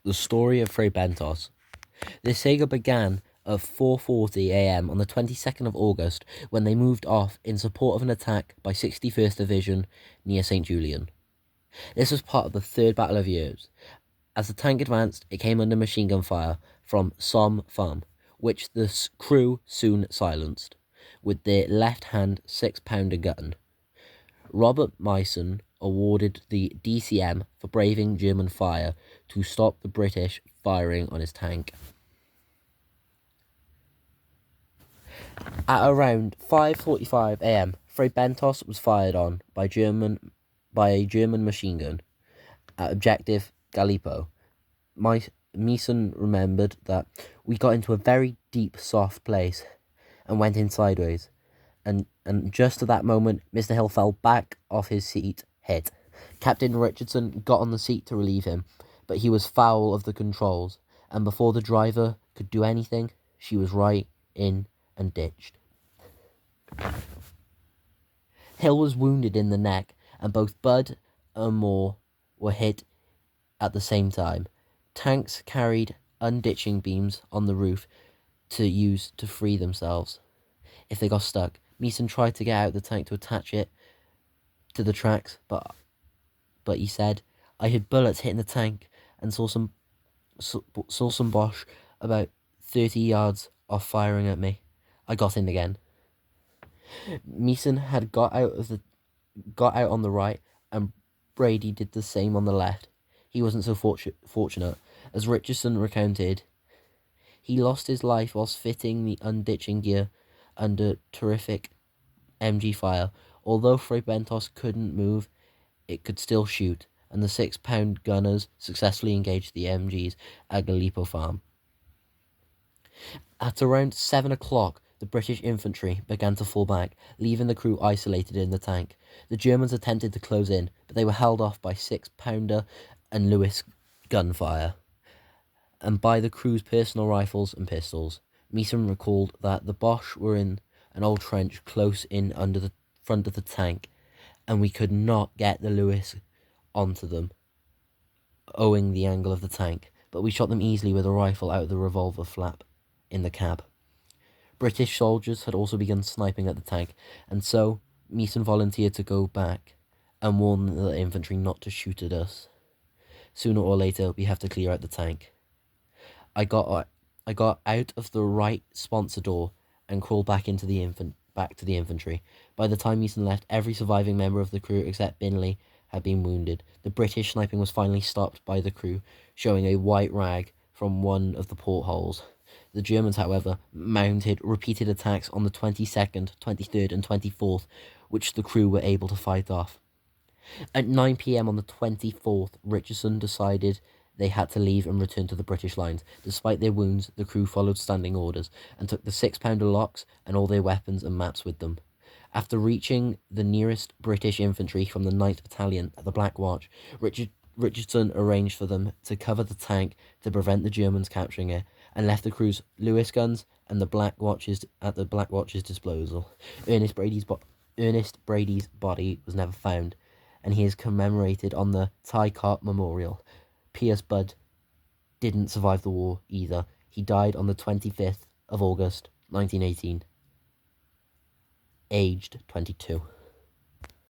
The story of Fray Bentos. This saga began at 4:40 a.m. on the 22nd of August when they moved off in support of an attack by 61st Division near St. Julian. This was part of the Third Battle of Years. As the tank advanced, it came under machine gun fire from Somme Farm, which the crew soon silenced with their left-hand 6-pounder gun. Robert Mason awarded the DCM for braving German fire to stop the British firing on his tank. At around 5:45 a.m., Fray Bentos was fired on by a German machine gun at objective Gallipoli. Mason remembered that we got into a very deep, soft place and went in sideways. And just at that moment, Mr. Hill fell back off his seat, hit. Captain Richardson got on the seat to relieve him, but he was foul of the controls, and before the driver could do anything, she was right in and ditched. Hill was wounded in the neck, and both Bud and Moore were hit at the same time. Tanks carried unditching beams on the roof to use to free themselves if they got stuck. Mason tried to get out the tank to attach it to the tracks, but he said, "I heard bullets hitting the tank and saw some Bosch about 30 yards off firing at me. I got in again." Mason had got out on the right, and Brady did the same on the left. He wasn't so fortunate, as Richardson recounted. He lost his life whilst fitting the unditching gear under terrific MG fire. Although Fray Bentos couldn't move, it could still shoot, and the 6-pound gunners successfully engaged the MGs at Gallipoli Farm. At around 7 o'clock, the British infantry began to fall back, leaving the crew isolated in the tank. The Germans attempted to close in, but they were held off by 6-pounder and Lewis gunfire, and by the crew's personal rifles and pistols. Mason recalled that the Boche were in an old trench close in under the front of the tank, and we could not get the Lewis onto them, owing the angle of the tank, but we shot them easily with a rifle out of the revolver flap in the cab. British soldiers had also begun sniping at the tank, and so Mason volunteered to go back and warn the infantry not to shoot at us. Sooner or later, we have to clear out the tank. I got out of the right sponsor door and crawled back to the infantry. By the time Mason left, every surviving member of the crew except Binley had been wounded. The British sniping was finally stopped by the crew, showing a white rag from one of the portholes. The Germans, however, mounted repeated attacks on the 22nd, 23rd and 24th, which the crew were able to fight off. At 9 p.m. on the 24th, Richardson decided they had to leave and return to the British lines. Despite their wounds, the crew followed standing orders and took the 6-pounder locks and all their weapons and maps with them. After reaching the nearest British infantry from the 9th Battalion at the Black Watch, Richardson arranged for them to cover the tank to prevent the Germans capturing it, and left the crew's Lewis guns and the Black Watch's at the Black Watch's disposal. Ernest Brady's body was never found, and he is commemorated on the Ty Cott Memorial. P.S. Bud didn't survive the war either. He died on the 25th of August, 1918, aged 22.